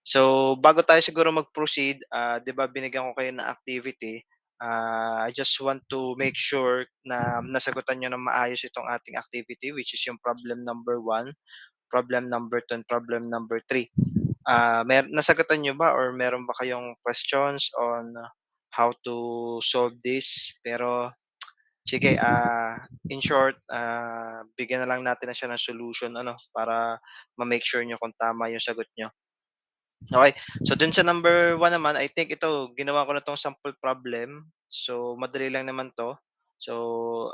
So, bago tayo siguro mag-proceed, 'di ba binigyan ko kayo ng activity, I just want to make sure na nasagutan niyo ng maayos itong ating activity, which is yung problem number 1, problem number 2, and problem number 3. Nasagutan niyo ba or meron ba kayong questions on how to solve this? Pero sige, in short, bigyan na lang natin na siya ng solution ano, para ma-make sure niyo kung tama yung sagot niyo. Okay. So dun sa number 1 naman, I think ito ginawa ko na 'tong sample problem. So madali lang naman 'to. So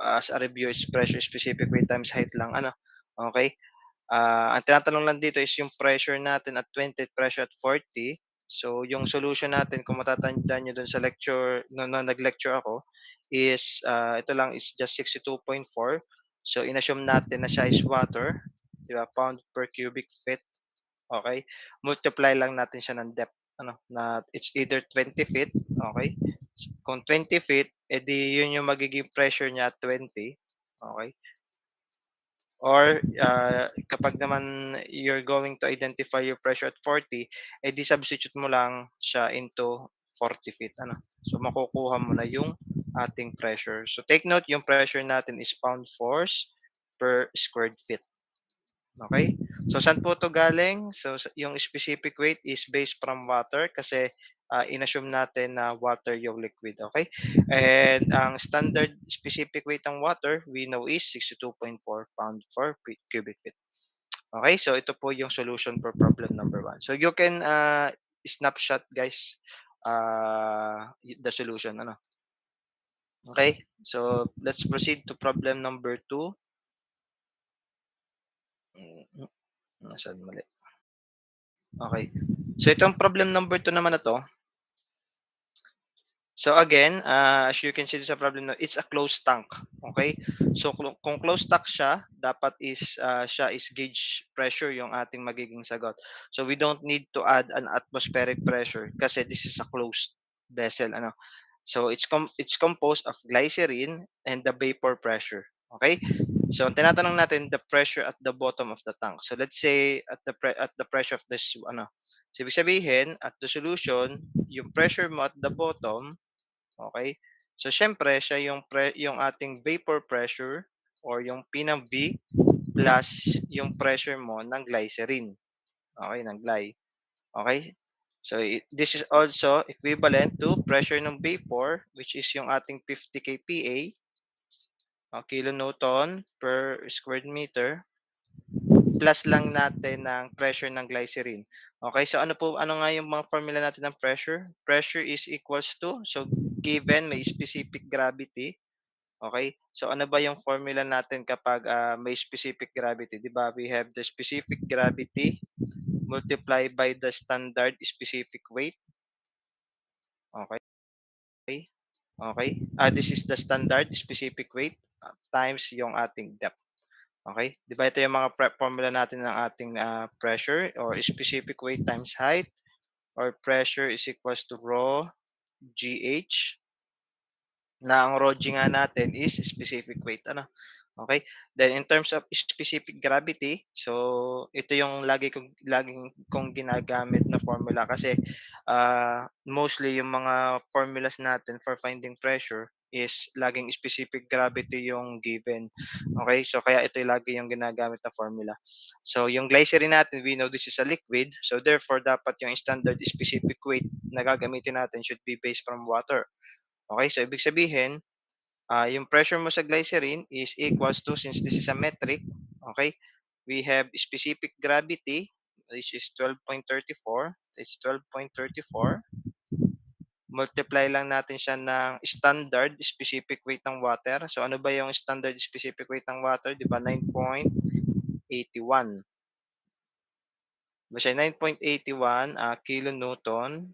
as a review is pressure specific weight times height lang ano, okay. Ang tinatanong lang dito is yung pressure natin at 20 at pressure at 40. So yung solution natin kung matatandaan niyo dun sa lecture nung nag-lecture ako is, ito lang is just 62.4. So in-assume natin na siya is water, 'di ba, pound per cubic feet. Okay, multiply lang natin siya ng depth ano, na it's either 20 feet, okay. Kung 20 feet, edi yun yung magiging pressure niya at 20, okay. Or, kapag naman you're going to identify your pressure at 40, edi substitute mo lang siya into 40 feet ano. So makukuha mo na yung ating pressure. So take note yung pressure natin is pound force per squared feet. Okay. So saan po 'to galing? So yung specific weight is based from water kasi, in-assume natin na water yung liquid, okay. And ang standard specific weight ng water we know is 62.4 pound for cubic feet. Okay, so ito po yung solution for problem number 1. So you can, snapshot guys, the solution ano. Okay, so let's proceed to problem number 2. Mm, nasaan mali. Okay. So itong problem number 2 naman na 'to, so again, as you can see sa problem na it's a closed tank, okay. So kung closed tank siya, dapat is, siya is gauge pressure yung ating magiging sagot. So we don't need to add an atmospheric pressure kasi this is a closed vessel ano. So it's composed of glycerin and the vapor pressure, okay. So ang tinatanong natin the pressure at the bottom of the tank. So let's say at the pressure of this ano. So ibig sabihin at the solution, yung pressure mo at the bottom, okay? So siyempre siya yung ating vapor pressure or yung pinang V plus yung pressure mo ng glycerin. Okay, ng gly. Okay? So this is also equivalent to pressure ng vapor which is yung ating 50 kPa, kilonewton per square meter plus lang natin ng pressure ng glycerin. Okay, so ano nga yung mga formula natin ng pressure? Pressure is equals to, so given may specific gravity, okay? So ano ba yung formula natin kapag may specific gravity? 'Di ba? We have the specific gravity multiplied by the standard specific weight. Okay? Okay? This is the standard specific weight times yung ating depth. Okay? 'Di ba ito yung mga formula natin ng ating pressure or specific weight times height or pressure is equals to rho GH na ang rho g nga natin is specific weight ano. Okay? Then in terms of specific gravity, so ito yung laging kong ginagamit na formula kasi mostly yung mga formulas natin for finding pressure is laging specific gravity yung given. Okay? So kaya ito yung lagi yung ginagamit na formula. So yung glycerin natin, we know this is a liquid. So therefore, dapat yung standard specific weight na gagamitin natin should be based from water. Okay? So ibig sabihin, yung pressure mo sa glycerin is equals to, since this is a metric, okay, we have specific gravity, which is 12.34. It's 12.34. Multiply lang natin siya ng standard specific weight ng water. So ano ba yung standard specific weight ng water? Di ba 9.81. Basta 9.81 kilonewton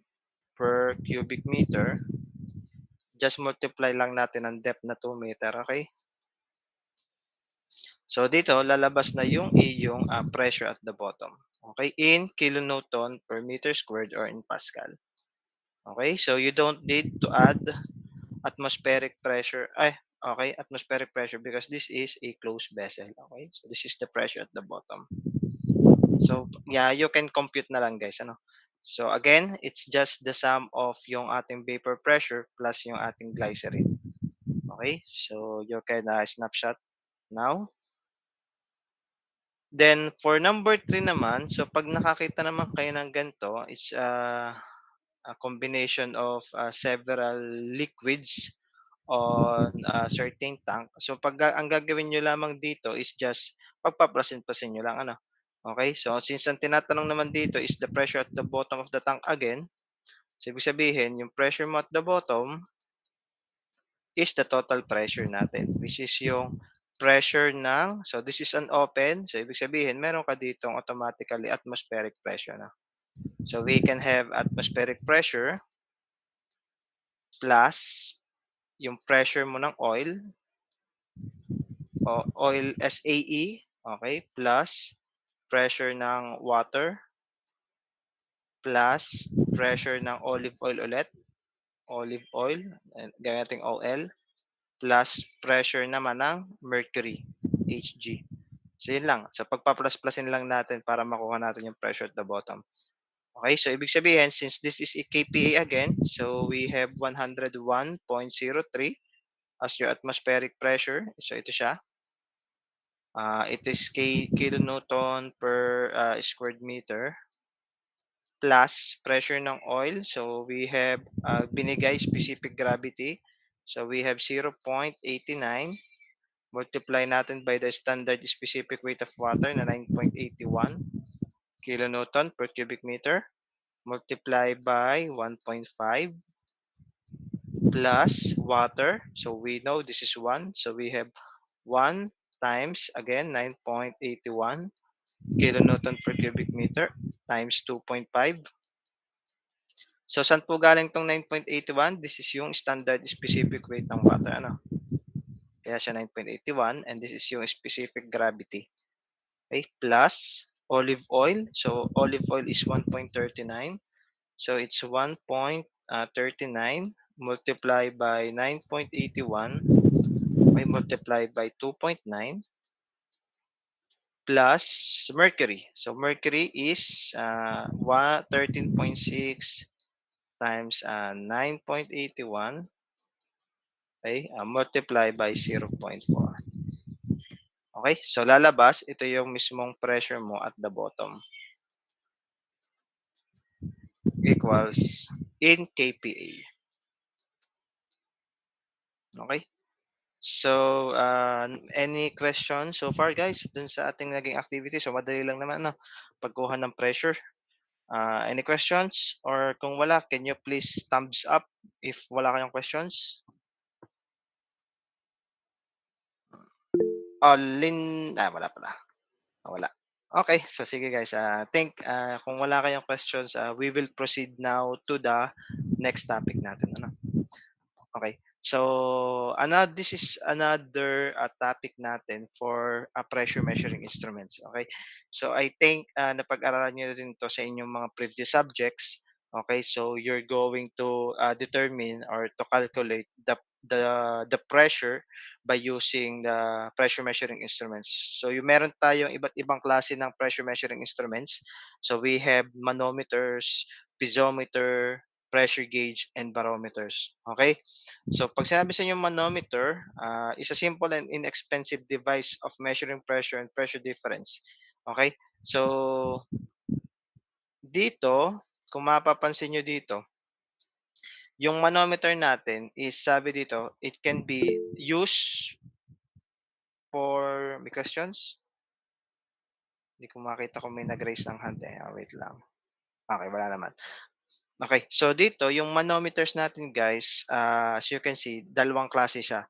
per cubic meter. Just multiply lang natin ang depth na 2 meter, okay? So dito lalabas na yung iyong pressure at the bottom. Okay, in kilonewton per meter squared or in Pascal. Okay, so you don't need to add atmospheric pressure. Okay, atmospheric pressure because this is a closed vessel. Okay, so this is the pressure at the bottom. So yeah, you can compute na lang guys. Ano? So again, it's just the sum of yung ating vapor pressure plus yung ating glycerin. Okay? So you can snapshot now. Then for number 3 naman, so pag nakakita naman kayo ng ganito, it's a combination of several liquids on a certain tank. So ang gagawin niyo lamang dito is just pagpaplasin-plasin niyo lang ano. Okay? So since ang tinatanong naman dito is the pressure at the bottom of the tank again, so ibig sabihin yung pressure mo at the bottom is the total pressure natin, which is yung pressure ng, so this is an open, so ibig sabihin meron ka ditong automatically atmospheric pressure na. So we can have atmospheric pressure plus yung pressure mo ng oil o oil SAE, okay, plus pressure ng water plus pressure ng olive oil ulit, olive oil, and gamitin OL, plus pressure naman ng mercury, Hg. So yun lang. So pagpa-plus-plusin lang natin para makuha natin yung pressure at the bottom. Okay, so ibig sabihin, since this is a KPA again, so we have 101.03 as your atmospheric pressure. So ito siya. It is kilonewton per square meter plus pressure ng oil. So we have binigay specific gravity. So we have 0.89. Multiply natin by the standard specific weight of water na 9.81 kilonewton per cubic meter. Multiply by 1.5 plus water. So we know this is 1. So we have 1 times, again, 9.81 kilonewton per cubic meter times 2.5. So saan po galing tong 9.81? This is yung standard specific weight ng water. Ano? Kaya siya 9.81 and this is yung specific gravity. Okay? Plus olive oil. So olive oil is 1.39. So it's 1.39 multiplied by 9.81 may multiplied by 2.9 plus mercury. So mercury is 13.6 times 9.81, okay, multiply by 0.4. Okay, so lalabas, ito yung mismong pressure mo at the bottom. Equals in kPa. Okay? So, any questions so far guys dun sa ating naging activity? So, madali lang naman, no? Pagkuha ng pressure. Any questions? Or kung wala, can you please thumbs up if wala kayong questions? Wala pala. Wala. Okay, so sige guys, think kung wala kayong questions, we will proceed now to the next topic natin. Ano? Okay. So, this is another topic natin for pressure measuring instruments. Okay. So, I think napag-aralan niyo rin to sa inyong mga previous subjects. Okay. So, you're going to determine or to calculate the pressure by using the pressure measuring instruments. So, yung meron tayong iba't ibang klase ng pressure measuring instruments. So, we have manometers, piezometer, pressure gauge, and barometers. Okay? So pag sinabi sa inyo manometer, is a simple and inexpensive device of measuring pressure and pressure difference. Okay? So dito, kung mapapansin nyo dito, yung manometer natin is sabi dito, it can be used for, may questions? Hindi ko makita kung may nag-raise ng hand eh. Wait lang. Okay, wala naman. Okay, so dito, yung manometers natin guys, as you can see, dalawang klase siya.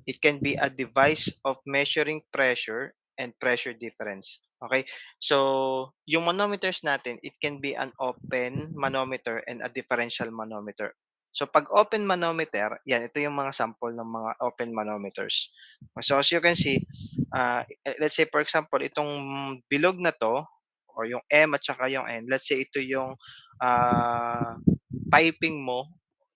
It can be a device of measuring pressure and pressure difference. Okay? So, yung manometers natin, it can be an open manometer and a differential manometer. So, pag open manometer, yan, ito yung mga sample ng mga open manometers. So, as you can see, let's say for example, itong bilog na to, or yung M at saka yung N, let's say ito yung piping mo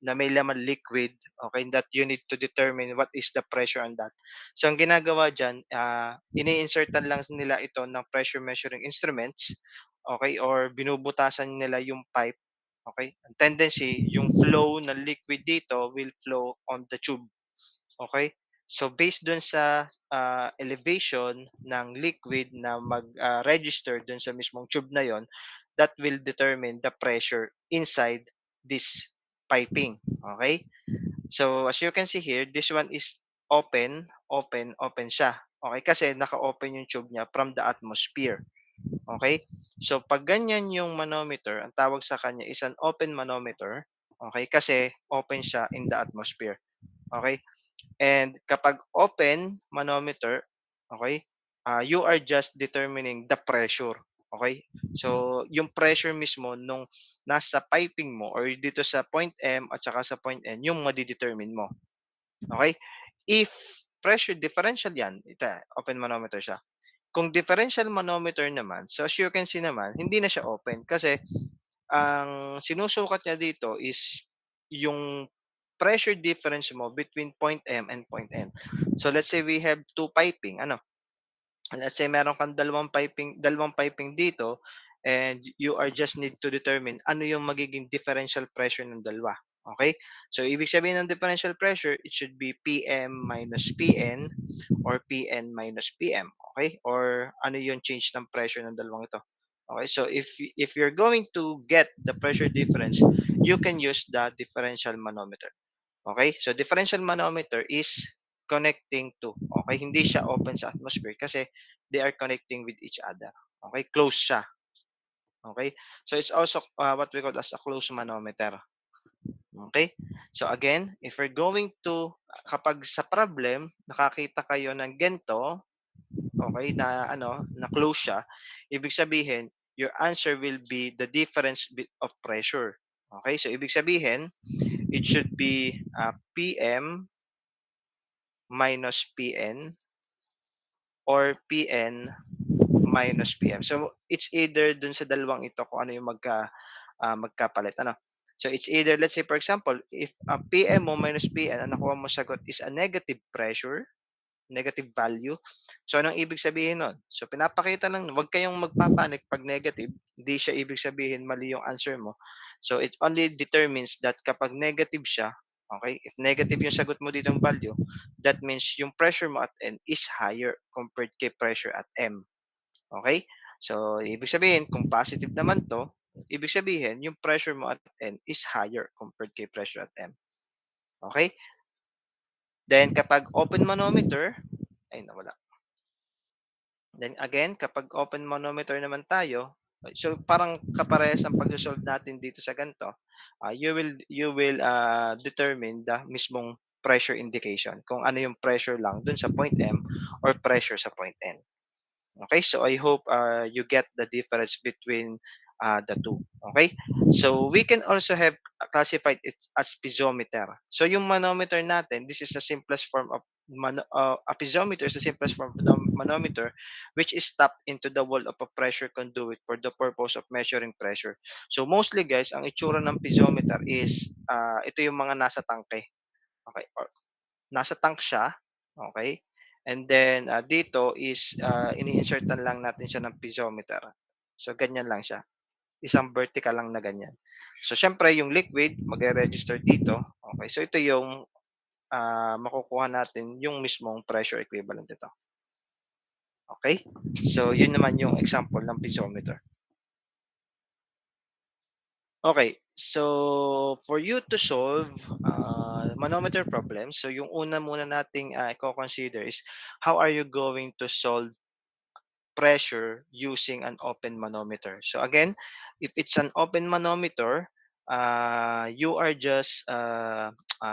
na may laman liquid, okay, that you need to determine what is the pressure on that. So, ang ginagawa dyan, ini-insertan lang nila ito ng pressure measuring instruments, okay, or binubutasan nila yung pipe, okay? Ang tendency, yung flow ng liquid dito will flow on the tube, okay? So based dun sa elevation ng liquid na mag-register dun sa mismong tube na yon, that will determine the pressure inside this piping, okay? So as you can see here, this one is open, open, open siya. Okay, kasi naka-open yung tube niya from the atmosphere. Okay? So pag ganyan yung manometer, ang tawag sa kanya is an open manometer. Okay? Kasi open siya in the atmosphere. Okay? And kapag open manometer, okay? You are just determining the pressure. Okay? So yung pressure mismo nung nasa piping mo or dito sa point M at saka sa point N, yung madidetermine mo. Okay? If pressure differential yan, ito, open manometer siya. Kung differential manometer naman, so as you can see naman, hindi na siya open kasi ang sinusukat niya dito is yung pressure difference mo between point M and point N. So let's say we have two piping, ano, let's say meron kang dalawang piping dito and you are just need to determine ano yung magiging differential pressure ng dalawa. Okay? So ibig sabihin ng differential pressure, it should be PM minus PN or PN minus PM. Okay? Or ano yung change ng pressure ng dalawang ito. Okay? So if you're going to get the pressure difference, you can use the differential manometer. Okay? So differential manometer is connecting to. Okay? Hindi siya open sa atmosphere kasi they are connecting with each other. Okay? Close siya. Okay? So it's also what we call as a closed manometer. Okay? So again, if we're going to kapag sa problem nakakita kayo ng gento, okay, na ano, na close siya, ibig sabihin your answer will be the difference of pressure. Okay? So ibig sabihin it should be PM minus PN or PN minus PM. So it's either dun sa dalawang ito kung ano yung magkapalit, ano. So it's either, let's say for example, if PM mo minus PN, ang nakuha mo sagot is a negative pressure, negative value. So anong ibig sabihin nun? So pinapakita lang, wag kayong magpapanik pag negative, hindi siya ibig sabihin mali yung answer mo. So it only determines that kapag negative siya, okay, if negative yung sagot mo ditong value, that means yung pressure mo at N is higher compared kay pressure at M. Okay? So ibig sabihin, kung positive naman to, ibig sabihin yung pressure mo at N is higher compared kay pressure at M. Okay? Then kapag open manometer, ay nawala. Then again, kapag open manometer naman tayo, so parang kaparehas ang pagso-solve natin dito sa ganito. You will determine the mismong pressure indication kung ano yung pressure lang dun sa point M or pressure sa point N. Okay, so I hope you get the difference between the two. Okay, so we can also have classified it as piezometer. So yung manometer natin, this is the simplest form of a piezometer is the simplest form of manometer which is tapped into the wall of a pressure conduit for the purpose of measuring pressure. So mostly guys, ang itsura ng piezometer is ito yung mga nasa tangke. Okay, or nasa tank siya, okay? And then dito is ini-insertan lang natin siya ng piezometer. So ganyan lang siya. Isang vertical lang na ganyan. So syempre yung liquid magre-register dito. Okay? So ito yung makukuha natin yung mismong pressure equivalent nito. Okay? So yun naman yung example ng piezometer. Okay, so for you to solve manometer problems, so yung una muna nating i-consider is how are you going to solve pressure using an open manometer. So again, if it's an open manometer, you are just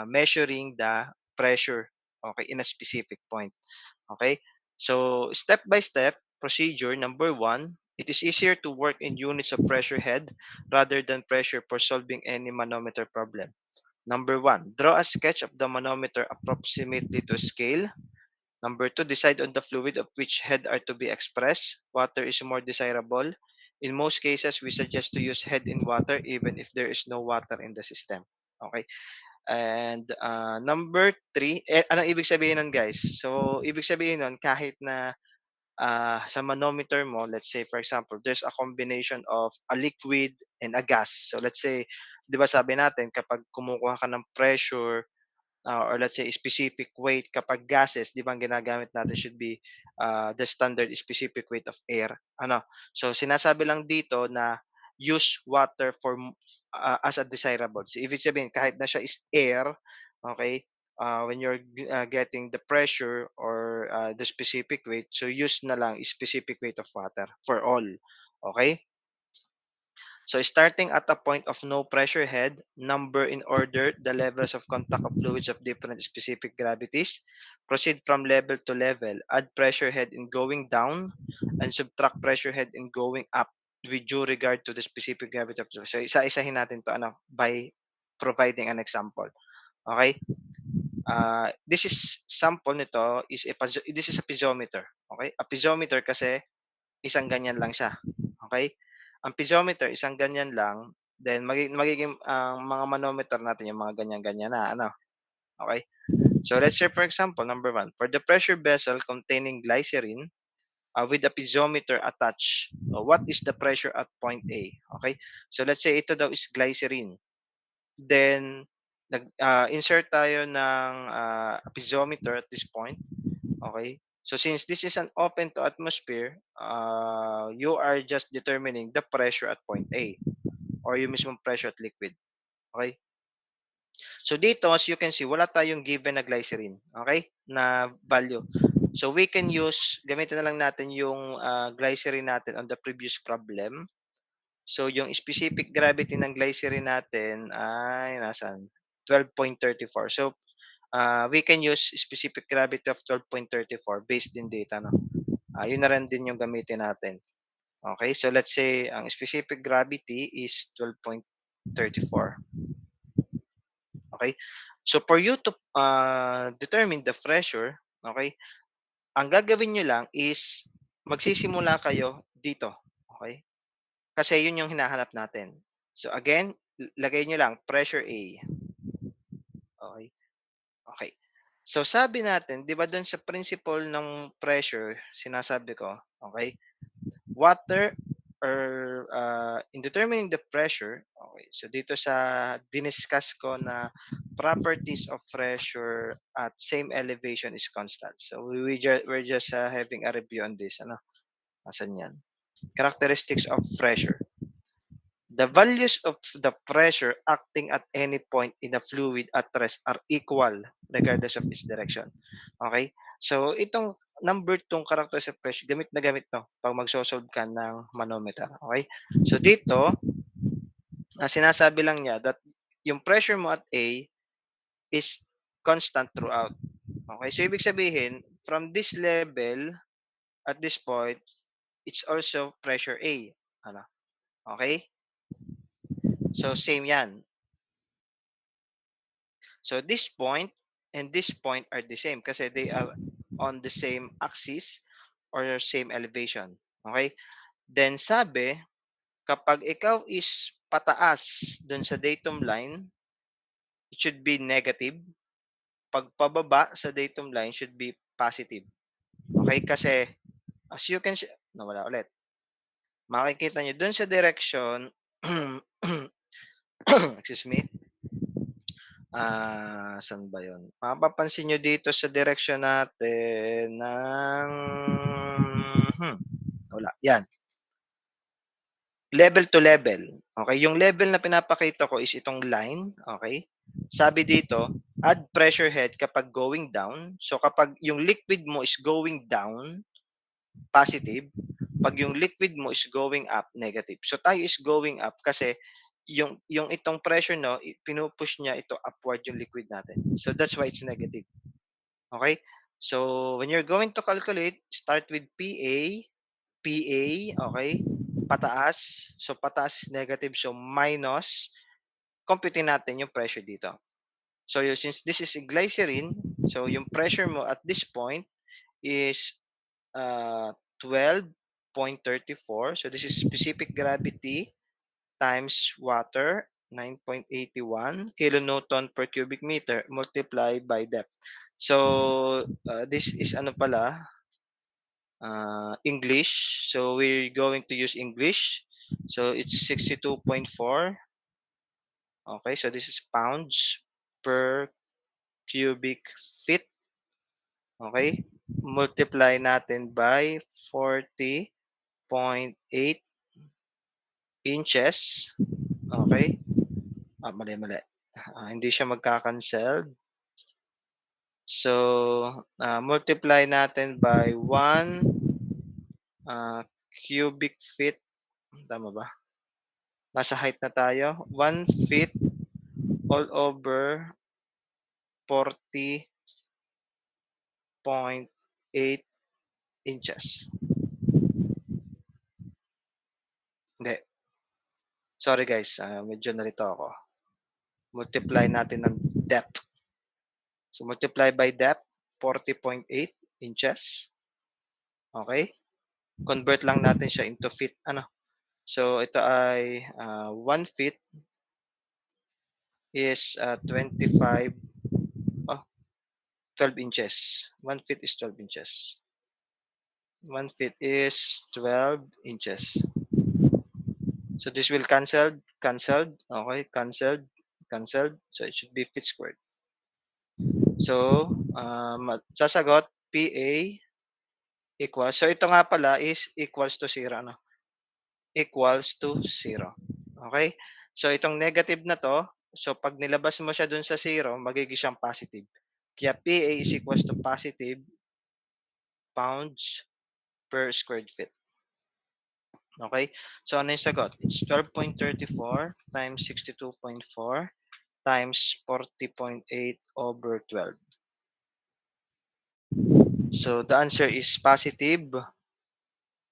measuring the pressure, okay, in a specific point. Okay, so step by step procedure number one, it is easier to work in units of pressure head rather than pressure for solving any manometer problem. Number one, draw a sketch of the manometer approximately to scale. Number two, decide on the fluid of which head are to be expressed. Water is more desirable. In most cases, we suggest to use head in water even if there is no water in the system. Okay. And number three, anong ibig sabihin nun guys? So, ibig sabihin nun, kahit na sa manometer mo, let's say for example, there's a combination of a liquid and a gas. So let's say, 'di ba sabi natin kapag kumukuha ka ng pressure, or let's say specific weight kapag gases, 'di ba ang ginagamit natin should be the standard specific weight of air. Ano? So sinasabi lang dito na use water as a desirable. So ibig sabihin kahit na siya is air, okay? When you're getting the pressure or the specific weight, so use na lang specific weight of water for all. Okay? So starting at a point of no pressure head, number in order the levels of contact of fluids of different specific gravities. Proceed from level to level. Add pressure head in going down and subtract pressure head in going up with due regard to the specific gravity of the fluid. So isa-isahin natin to by providing an example. Okay? This is sample nito is this is a piezometer. Okay? A piezometer kasi isang ganyan lang siya. Okay? Ang piezometer, isang ganyan lang, then magiging ang mga manometer natin yung mga ganyan-ganyan na ano. Okay? So let's say for example, number 1, for the pressure vessel containing glycerin with a piezometer attached, what is the pressure at point A? Okay? So let's say ito daw is glycerin. Then insert tayo ng piezometer at this point. Okay? So since this is an open to atmosphere, you are just determining the pressure at point A or yung mismong pressure at liquid. Okay? So dito, as you can see, wala tayong given na glycerin. Okay? Na value. So we can use, gamitin na lang natin yung glycerin natin on the previous problem. So yung specific gravity ng glycerin natin ay nasaan? 12.34. So we can use specific gravity of 12.34 based din data. No? Yun na rin din yung gamitin natin. Okay, so let's say ang specific gravity is 12.34. Okay, so for you to determine the pressure, okay, ang gagawin nyo lang is magsisimula kayo dito. Okay, kasi yun yung hinahanap natin. So again, lagay nyo lang pressure A. Okay, okay. So sabi natin, 'di ba doon sa principle ng pressure, sinasabi ko, okay? Water or in determining the pressure, okay. So dito sa diniscuss ko na properties of pressure at same elevation is constant. So we're just having a review on this, ano? Asan 'yan? Characteristics of pressure. The values of the pressure acting at any point in a fluid at rest are equal regardless of its direction. Okay? So, itong number 2 characteristics of pressure, gamit na gamit 'to 'pag magso-solve ka ng manometer. Okay? So, dito, sinasabi lang niya that yung pressure mo at A is constant throughout. Okay? So, ibig sabihin, from this level at this point, it's also pressure A. Ano? Okay? So, same yan. So this point and this point are the same kasi they are on the same axis or same elevation. Okay? Then sabi, kapag ikaw is pataas dun sa datum line, it should be negative. Pag pababa sa datum line should be positive. Okay? Kasi as you can see, nawala ulit. Makikita nyo dun sa direction, excuse me, saan ba yun? Mapapansin nyo dito sa direction natin ng wala, yan. Level to level. Okay, yung level na pinapakita ko is itong line. Okay, sabi dito, add pressure head kapag going down. So kapag yung liquid mo is going down, positive. Pag yung liquid mo is going up, negative. So tayo is going up kasi yung itong pressure no, pinupush niya ito upward yung liquid natin. So that's why it's negative. Okay? So when you're going to calculate, start with PA, okay? Pataas. So pataas is negative, so minus, compute natin yung pressure dito. So since this is glycerin, so yung pressure mo at this point is 12.34. So this is specific gravity times water, 9.81 kilonewton per cubic meter multiplied by depth. So this is ano pala, English. So we're going to use English. So it's 62.4. Okay, so this is pounds per cubic feet. Okay, multiply natin by 40.8 inches. Okay, mali. Hindi siya magka-cancel. So, multiply natin by 1 cubic feet. Tama ba? Nasa height na tayo. 1 feet all over 40.8 inches. Hindi. Sorry guys, medyo nalito ako. Multiply natin ng depth. So, multiply by depth, 40.8 inches. Okay? Convert lang natin siya into feet. So, ito ay 1 feet is 25, 12 inches. 1 feet is 12 inches. 1 feet is 12 inches. So this will canceled. Okay, cancelled. So it should be feet squared. So, sasagot, PA equals, so ito nga pala is equals to 0. Equals to 0. Okay? So itong negative na to, so pag nilabas mo siya dun sa 0, magiging siyang positive. Kaya PA is equals to positive pounds per square feet. Okay? So ano yung sagot? It's 12.34 times 62.4 times 40.8 over 12. So the answer is positive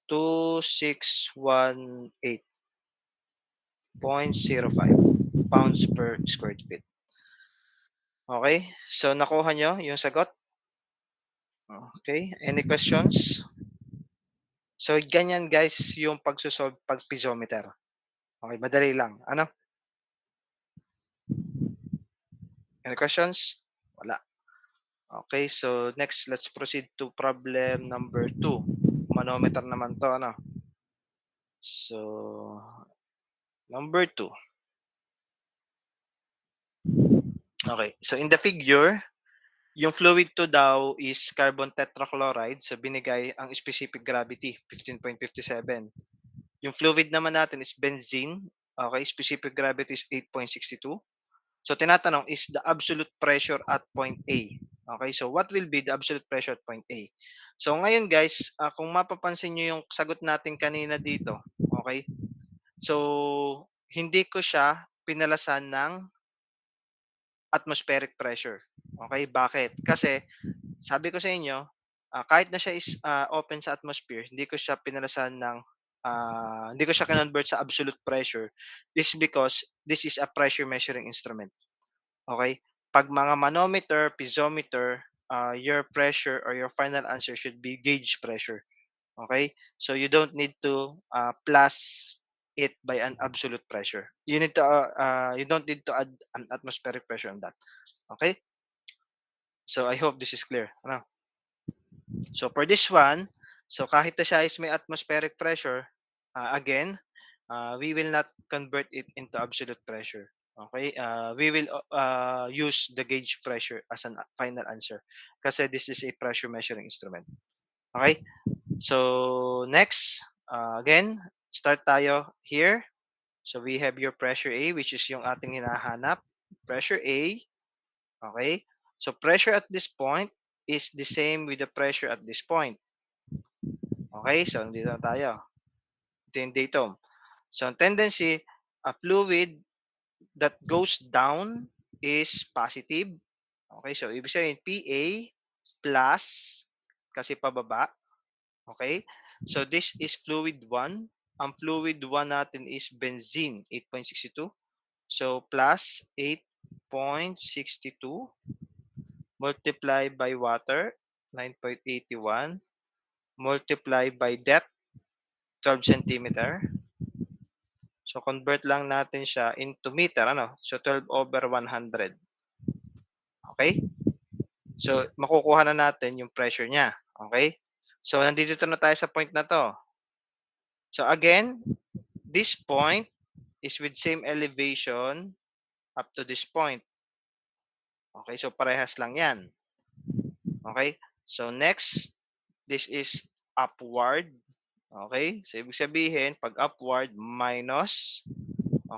2618.05 pounds per square feet. Okay? So nakuha nyo yung sagot? Okay? Any questions? So ganyan guys yung pagsosolve pag piezometer. Okay, madali lang. Ano? Any questions? Wala. Okay, so next let's proceed to problem number 2. Manometer naman to, ano? So number 2. Okay, so in the figure, yung fluid to daw is carbon tetrachloride. So binigay ang specific gravity, 15.57. Yung fluid naman natin is benzene. Okay, specific gravity is 8.62. So tinatanong is the absolute pressure at point A. Okay, so what will be the absolute pressure at point A? So ngayon guys, kung mapapansin nyo yung sagot natin kanina dito, okay? So hindi ko siya pinalasan ng atmospheric pressure. Okay, bakit? Kasi sabi ko sa inyo, kahit na siya is open sa atmosphere, hindi ko siya pinalasan ng hindi ko siya convert sa absolute pressure. This is because this is a pressure measuring instrument. Okay? Pag mga manometer, piezometer, your pressure or your final answer should be gauge pressure. Okay? So you don't need to plus it by an absolute pressure. You don't need to add an atmospheric pressure on that. Okay? So I hope this is clear. Ano? So for this one, so kahit na siya is may atmospheric pressure, again, we will not convert it into absolute pressure. Okay? We will use the gauge pressure as a final answer kasi this is a pressure measuring instrument. Okay? So next, again, start tayo here. So we have your pressure A, which is yung ating hinahanap. Pressure A. Okay? So pressure at this point is the same with the pressure at this point. Okay? So dito na tayo. Ito yung datum. So ang tendency, a fluid that goes down is positive. Okay? So ibig sabihin, PA plus kasi pababa. Okay? So this is fluid 1. Ang fluid 1 natin is benzene, 8.62. So plus 8.62 multiply by water, 9.81, multiply by depth, 12 centimeter. So convert lang natin siya into meter, ano? So 12 over 100. Okay? So makukuha na natin yung pressure niya. Okay? So, nandito na tayo sa point na 'to. So, again, this point is with same elevation up to this point. Okay, so parehas lang 'yan. Okay? So, next, this is upward. Okay? So, ibig sabihin, pag upward, minus.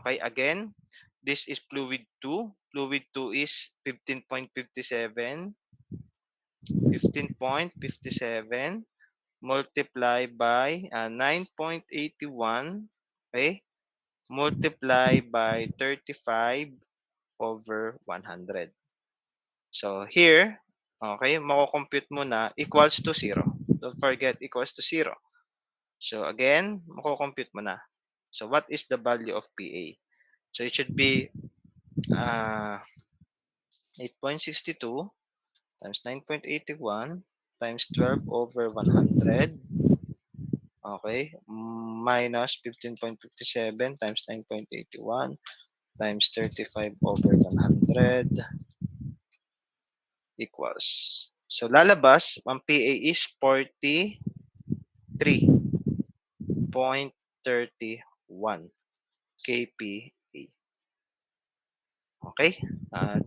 Okay, again, this is fluid 2. Fluid 2 is 15.57. 15.57 multiply by 9.81. Okay? Multiply by 35 over 100. So here, okay, mako-compute mo na equals to 0. Don't forget equals to 0. So again, mako-compute mo na. So what is the value of PA? So it should be 8.62 times 9.81 times 12 over 100. Okay, minus 15.57 times 9.81 times 35 over 100 equals. So lalabas, ang PA is 43.31 kPa. Okay?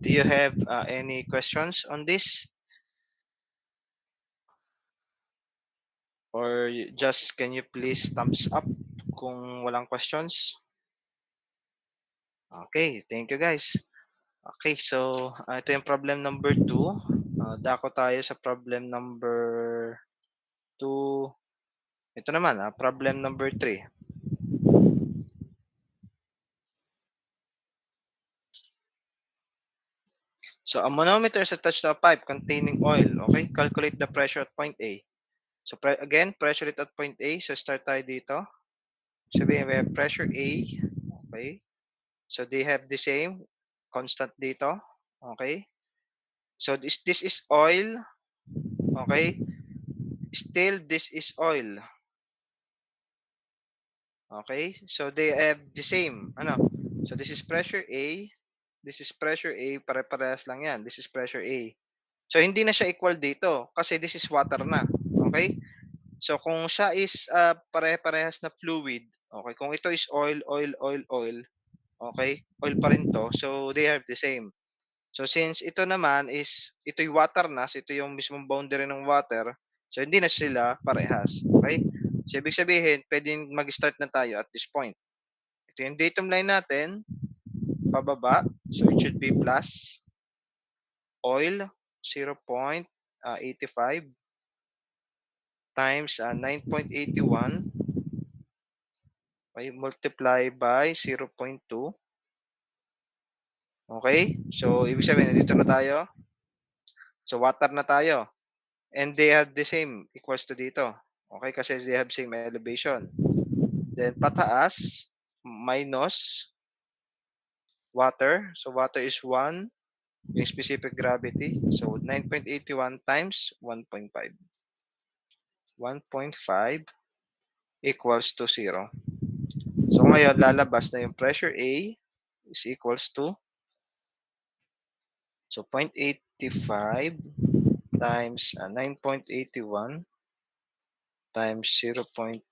Do you have any questions on this? Or just can you please thumbs up kung walang questions? Okay, thank you guys. Okay, so ito yung problem number 2. Dako tayo sa problem number 2. Ito naman, problem number 3. So, a manometer is attached to a pipe containing oil. Okay, calculate the pressure at point A. So, again, pressure it at point A. So, start tayo dito. Sabihin, we have pressure A. Okay. So, they have the same constant dito. Okay. So, this is oil. Okay. Still, this is oil. Okay. So, they have the same. Ano? So, this is pressure A. This is pressure A. Pare-parehas lang yan. This is pressure A. So, hindi na siya equal dito kasi this is water na. Okay? So, kung siya is pare-parehas na fluid, okay? Kung ito is oil, oil, oil, oil, okay? Oil pa rin to. So, they have the same. So, since ito naman is, ito'y water na, so ito yung mismong boundary ng water, so hindi na sila parehas. Okay? So, ibig sabihin, pwedeng mag-start na tayo at this point. Ito yung datum line natin, pababa. So, it should be plus oil 0.85 times 9.81, okay, multiply by 0.2. Okay? So, ibig sabihin, dito na tayo. So, water na tayo. And they have the same, equals to dito. Okay? Kasi they have same elevation. Then, pataas, minus water. So, water is 1, yung specific gravity. So, 9.81 times 1.5. 1.5 equals to 0. So, ngayon, lalabas na yung pressure A is equals to, so 0.85 times 9.81 times 0.2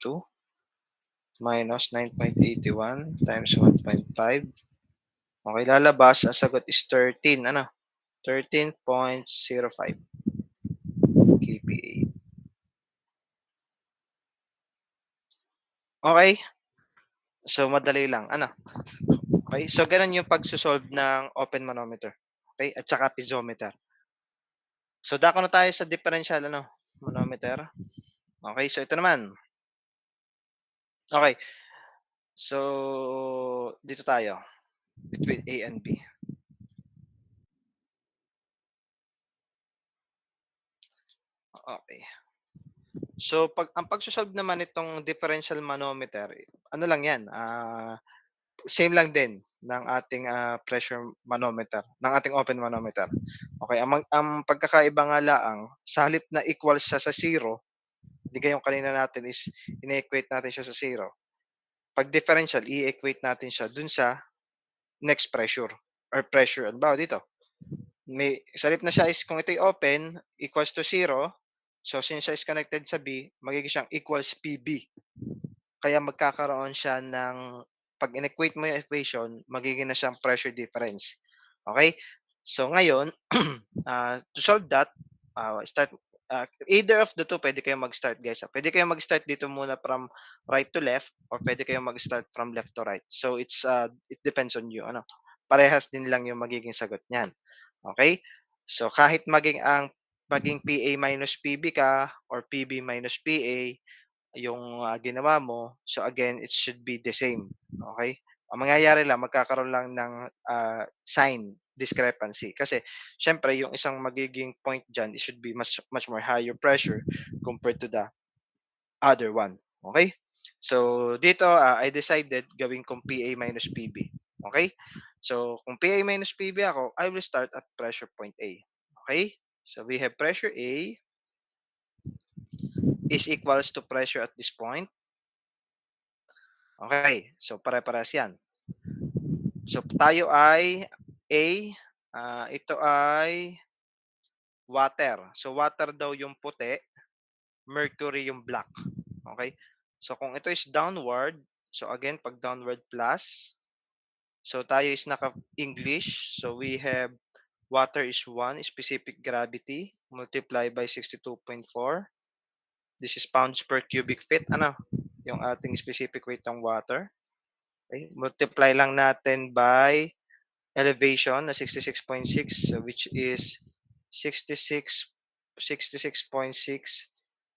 minus 9.81 times 1.5. Okay, lalabas, ang sagot is 13, 13.05 kPa. Okay, so madali lang, Okay, so ganun yung pagsosolve ng open manometer. Okay, at saka piezometer. So dako na tayo sa differential manometer. Okay, so ito naman. Okay. So dito tayo between A and B. Okay. So ang pagso-solve naman itong differential manometer, ano lang 'yan, same lang din ng ating pressure manometer, ng ating open manometer. Okay, ang pagkakaiba nga laang, sa halip na equal siya sa zero, di gayong kanina natin is ine-equate natin siya sa zero. Pag differential, i-equate natin siya dun sa next pressure or pressure. Halimbawa dito, may sa halip na siya is kung ito'y open, equals to zero, So, since siya is connected sa B, magiging siyang equals PB. Kaya magkakaroon siya ng 'pag in-equate mo yung equation, magiging na siyang pressure difference. Okay. So ngayon, to solve that, start either of the two puwede kayong mag-start guys, Puwede kayong mag-start dito muna from right to left or puwede kayong mag-start from left to right. So it depends on you ano, parehas din lang yung magiging sagot niyan, okay. So kahit maging PA minus PB ka or PB minus PA yung, ginawa mo, so again, it should be the same, okay. Ang mangyayari lang magkakaroon lang ng, sign discrepancy kasi siyempre yung isang magiging point diyan, it should be much much more higher pressure compared to the other one, okay. So dito, I decided gawin kong PA minus PB, okay. So kung PA minus PB ako, I will start at pressure point A, okay. So we have pressure A is equals to pressure at this point. Okay, so pare-parehas 'yan. So tayo ay A, ito ay water. So water daw yung puti, mercury yung black. Okay? So kung ito is downward, so again, pag downward plus, so tayo is naka-English. So we have water is 1 specific gravity multiply by 62.4. This is pounds per cubic feet. Ano? Yung ating specific weight ng water. Okay? Multiply lang natin by elevation na 66.6, which is 66.6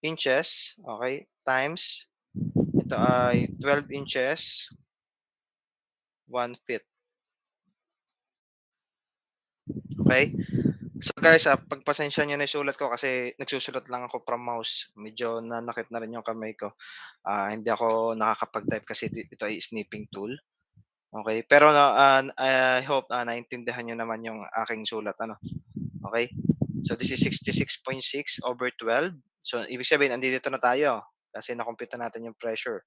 inches, okay, times ito ay 12 inches, 1 feet. Okay? So guys, pagpasensya niyo na yung sulat ko kasi nagsusulat lang ako from mouse. Medyo nanakit na rin yung kamay ko. Hindi ako nakakapag-type kasi ito ay snipping tool. Okay? Pero I hope naintindihan niyo naman yung aking sulat ano. Okay? So this is 66.6 over 12. So ibig sabihin andito na tayo kasi nakumpyuta natin yung pressure.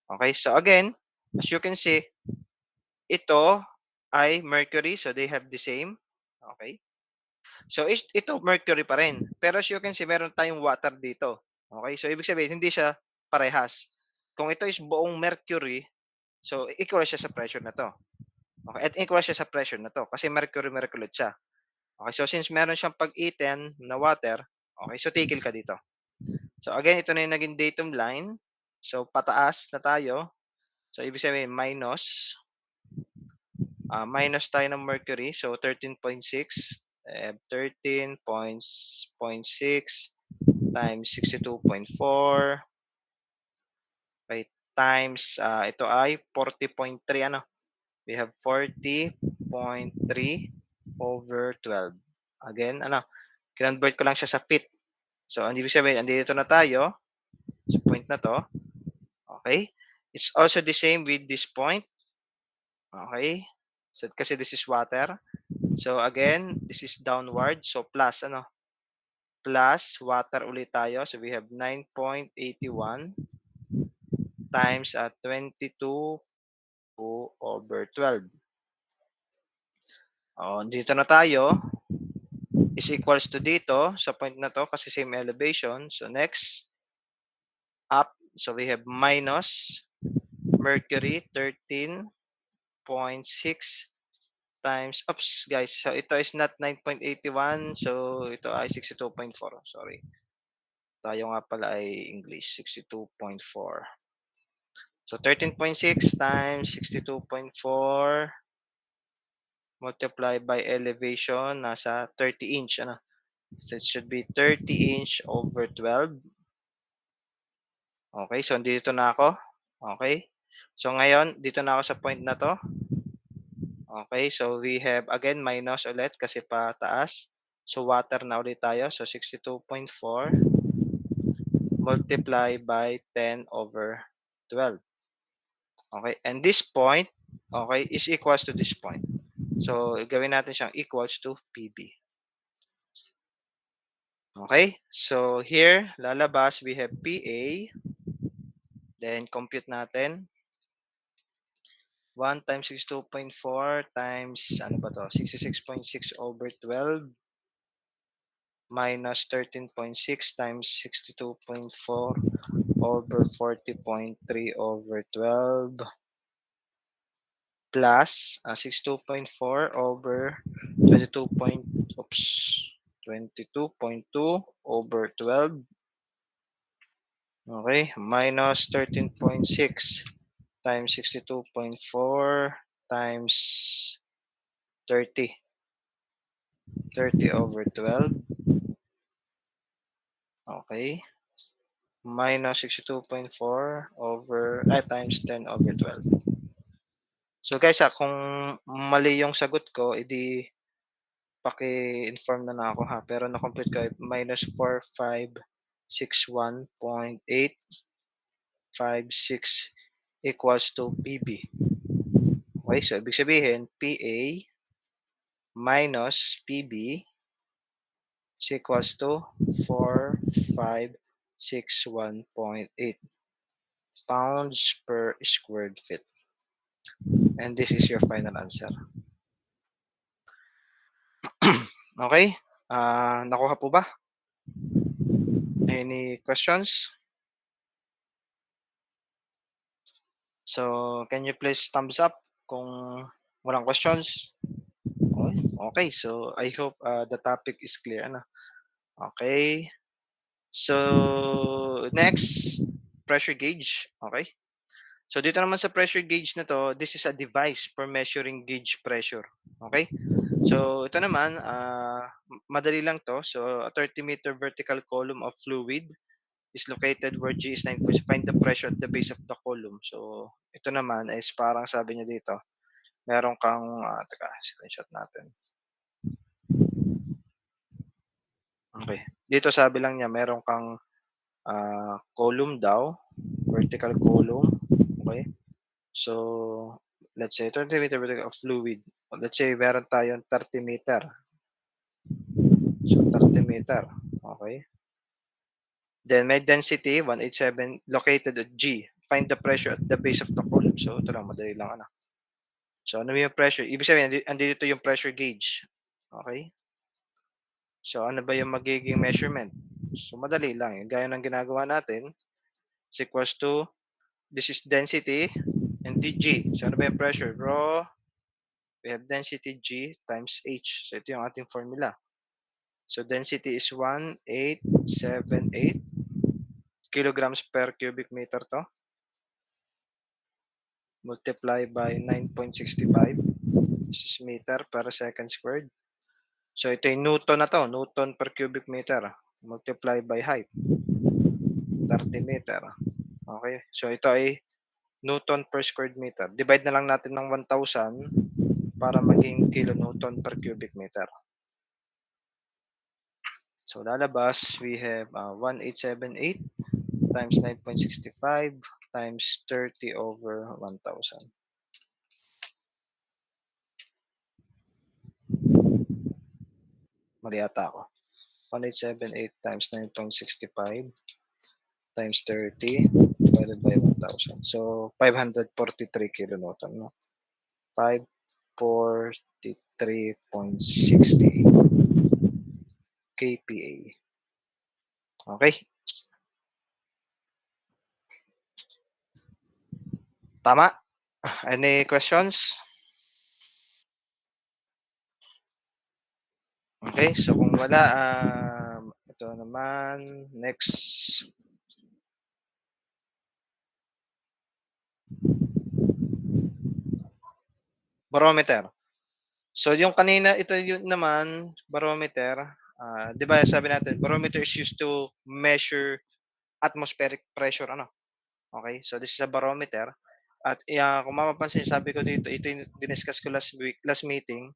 Okay? So again, as you can see, ito ay mercury, so they have the same. Okay? So ito mercury pa rin. Pero as you can see, meron tayong water dito. Okay? So ibig sabihin hindi siya parehas. Kung ito is buong mercury, so equal siya sa pressure na 'to. Okay? At equal siya sa pressure na 'to kasi mercury siya. Okay, so since meron siyang pag-eaten na water, okay, so tigil ka dito. So again, ito na yung naging datum line. So pataas na tayo. So ibig sabihin minus tayo ng mercury. So 13.6, 13.6 times 62.4, okay, times ito ay 40.3 ano. We have 40.3 over 12. Again, kinonvert ko lang siya sa feet. So, ang ibig sabihin, andito na tayo sa point na to. Okay? It's also the same with this point. Okay? So, kasi this is water. So, again, this is downward. So, plus, plus water ulit tayo. So, we have 9.81 times 22 over 12. Dito na tayo is equals to dito sa point na to kasi same elevation. So, next, up. So, we have minus mercury 13.6 times, oops guys, so ito is not 9.81, so ito ay 62.4, sorry. Tayo nga pala ay English, 62.4. So 13.6 times 62.4 multiply by elevation, nasa 30 inch, So it should be 30 inch over 12. Okay, so dito na ako. Okay. So ngayon, dito na ako sa point na to. Okay, so we have again minus ulit kasi pataas. So water na ulit tayo. So 62.4 multiply by 10 over 12. Okay, and this point, okay, is equals to this point. So gawin natin siyang equals to PB. Okay, so here, lalabas, we have PA. Then compute natin. 1 times 62.4 times, ano ba to? 66.6 over 12 minus 13.6 times 62.4 over 40.3 over 12 plus 62.4 over 22 point, oops, 22.2 over 12. Okay, minus 13.6 times 62.4 times 30. 30 over 12. Okay. Minus 62.4 over, times 10 over 12. So guys, kung mali yung sagot ko, edi paki-inform na ako ha. Pero na-complete ko minus 4561.856 equals to PB. Okay, so ibig sabihin, PA minus PB is equals to 4561.8 pounds per square feet. And this is your final answer. Okay? Nakuha po ba? Any questions? So, can you please thumbs up kung walang questions? Okay, so I hope the topic is clear. Okay. So, next, pressure gauge. Okay. So, dito naman sa pressure gauge na to, this is a device for measuring gauge pressure. Okay. So, ito naman, madali lang to. So, a 30-meter vertical column of fluid is located where G is 9 points. Find the pressure at the base of the column. So, ito naman is parang sabi niya dito, meron kang, teka, screenshot natin. Okay. Dito sabi lang niya, meron kang column daw, vertical column. Okay. So, let's say 30 meter vertical of fluid. Let's say meron tayong 30 meter. So, 30 meter. Okay. Then may density 187 located at G. Find the pressure at the base of the column. So ito lang, madali lang So ano yung pressure? Ibig sabihin, andito yung pressure gauge. Okay? So ano ba yung magiging measurement? So madali lang. Yung gaya ng ginagawa natin, is equals to, this is density and dg. So ano ba yung pressure? Rho, we have density G times H. So ito yung ating formula. So density is 1878 kilograms per cubic meter to. Multiply by 9.65. This is meter per second squared. So ito yung Newton na to, Newton per cubic meter. Multiply by height, 30 meter. Okay, so ito ay Newton per square meter. Divide na lang natin ng 1,000 para maging kilonewton per cubic meter. So lalabas, we have 1878 times 9.65 times 30 over 1,000. Mali ata ako. 1878 times 9.65 times 30 divided by 1,000. So, 543 kilonewton. No? 543.60 kPa. Okay? Tama? Any questions? Okay, so kung wala, ito naman, next. Barometer. So yung kanina, ito yun naman, barometer. Di ba sabi natin, barometer is used to measure atmospheric pressure. Okay, so this is a barometer. At kung mapapansin, sabi ko dito, ito yung diniscuss ko last meeting,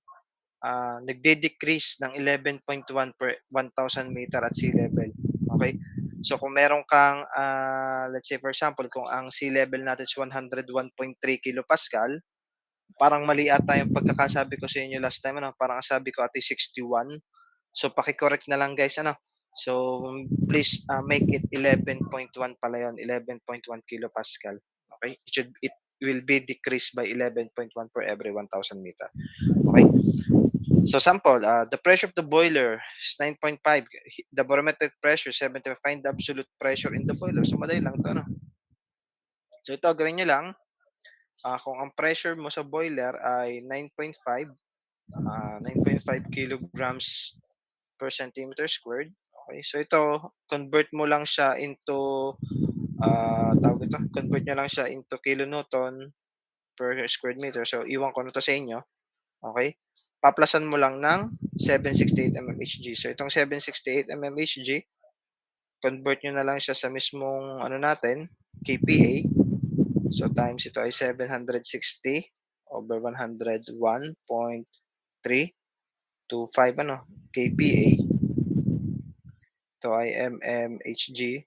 nagde-decrease ng 11.1 per 1,000 meter at sea level. Okay? So kung meron kang, let's say for example, kung ang sea level natin is 101.3 kilopascal, parang mali ata yung pagkakasabi ko sa inyo last time, parang sabi ko ati 61. So paki-correct na lang guys, So please make it 11.1 pala yun, 11.1 kilopascal. Okay? It will be decreased by 11.1 per every 1,000 meter. Okay? So sample, the pressure of the boiler is 9.5. The barometric pressure, 75. Find the absolute pressure in the boiler. So madali lang ito. So ito, gawin nyo lang. Kung ang pressure mo sa boiler ay 9.5, 9.5 kilograms per centimeter squared. Okay, so ito, convert mo lang siya into, convert nyo lang siya into kilonewton per square meter. So, iwan ko na to sa inyo. Okay? Paplasan mo lang ng 768 mmHg. So, itong 768 mmHg, convert nyo na lang siya sa mismong natin, kPa. So, times ito ay 760 over 101.325 kPa. Ito ay mmHg.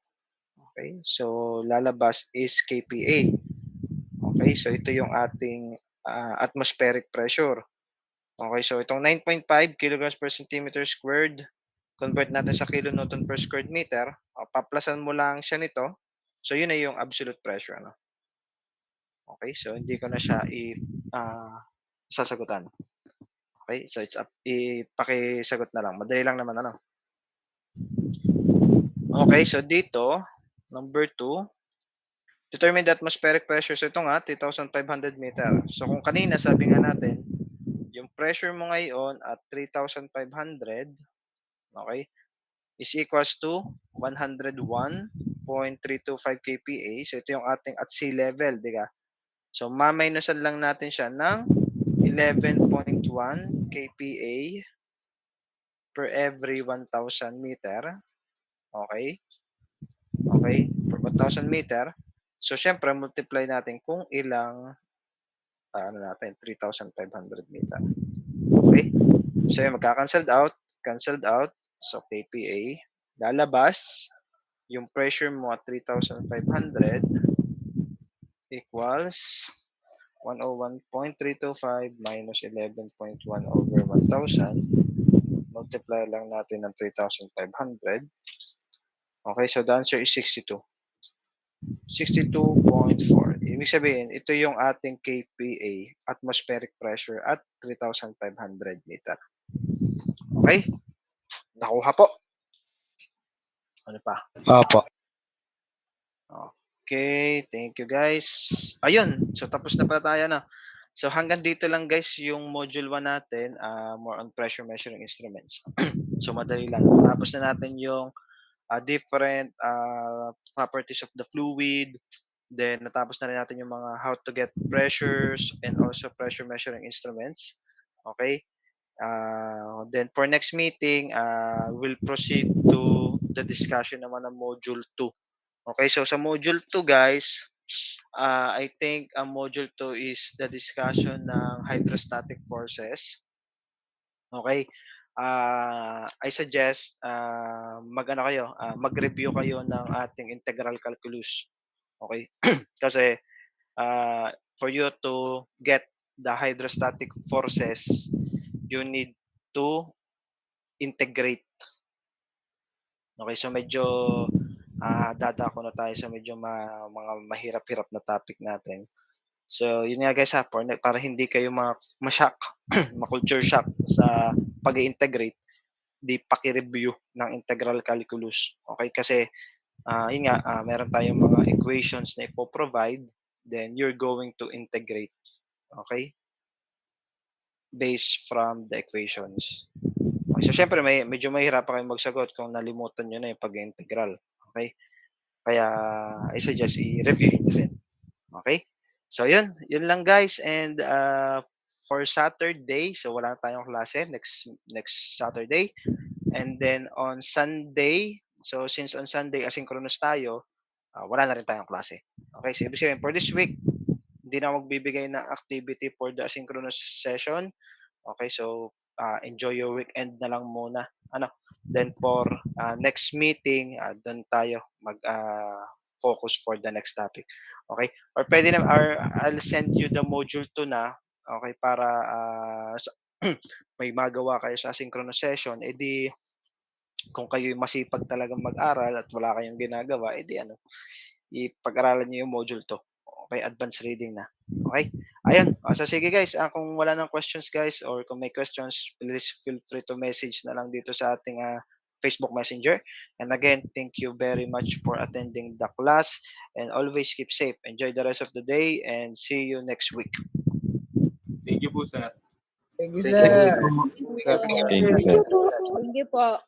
Okay? So, lalabas is kPa. Okay? So, ito yung ating atmospheric pressure. Okay? So, itong 9.5 kilograms per centimeter squared, convert natin sa kilonewton per square meter. Paplasan mo lang siya nito. So, yun na yung absolute pressure. Okay? So, hindi ko na siya sasagutan. Okay? So, it's up. Ipakisagot na lang. Madali lang naman. Okay? So, dito, number 2, determine the atmospheric pressure. So, ito nga, 3,500 meter. So, kung kanina, sabi nga natin, yung pressure mo ngayon at 3,500, okay, is equals to 101.325 kPa. So, ito yung ating at sea level, di ba? So, maminusan lang natin siya ng 11.1 kPa per every 1,000 meter. Okay? Okay? Per 1,000 meter. So, syempre, multiply natin kung ilang 3,500 meter. Okay? So, magka-cancelled out. Cancelled out. So, kPa. Lalabas yung pressure mo at 3,500 equals 101.325 minus 11.1 over 1,000. Multiply lang natin ng 3,500. Okay, so the answer is 62. 62.4. Ibig sabihin, ito yung ating kPa, atmospheric pressure at 3,500 meter. Okay? Nakuha po. Ano pa? Opo. Okay, thank you guys. Ayun, so tapos na pala tayo na. So hanggang dito lang guys yung module 1 natin, more on pressure measuring instruments. So madali lang. Tapos na natin yung different properties of the fluid. Then natapos na rin natin yung mga how to get pressures and also pressure measuring instruments. Okay? Then for next meeting, we'll proceed to the discussion naman ng module 2. Okay, so sa module 2 guys, I think ang module 2 is the discussion ng hydrostatic forces. Okay? I suggest mag-review kayo ng ating integral calculus. Okay? Kasi for you to get the hydrostatic forces, you need to integrate. Okay, so medyo dadako na tayo sa medyo mga mahirap-hirap na topic natin. So, yun nga guys para hindi kayo ma-shock, ma-culture shock sa pag-integrate, di paki-review ng integral calculus. Okay, kasi yun nga, meron tayong mga equations na ipo-provide, then you're going to integrate. Okay? Based from the equations. Okay, so syempre medyo mahirap pa kayong magsagot kung nalimutan nyo na yung pag-integral. Okay? Kaya I suggest i-review nyo rin. Okay? So yun lang guys, and for Saturday, so wala tayong klase next Saturday. And then on Sunday, so since on Sunday asynchronous tayo, wala na rin tayong klase. Okay, so ibig sabihin for this week, hindi na magbibigay ng activity for the asynchronous session. Okay, so enjoy your weekend na lang muna. Then for next meeting, doon tayo mag-focus for the next topic. Okay? Or pwede na, or I'll send you the module 2 na, okay, para may magawa kayo sa asynchronous session, edi kung kayo masipag talagang mag-aral at wala kayong ginagawa, edi ipag-aralan niyo yung module 2. Okay, advanced reading na. Okay? Ayun. So sige guys, kung wala nang questions guys or kung may questions, please feel free to message na lang dito sa ating Facebook Messenger. And again, thank you very much for attending the class and always keep safe. Enjoy the rest of the day and see you next week. Thank you po, sir. Thank you, Thank you. sir. Thank you, sir. Thank you, sir. Thank you po.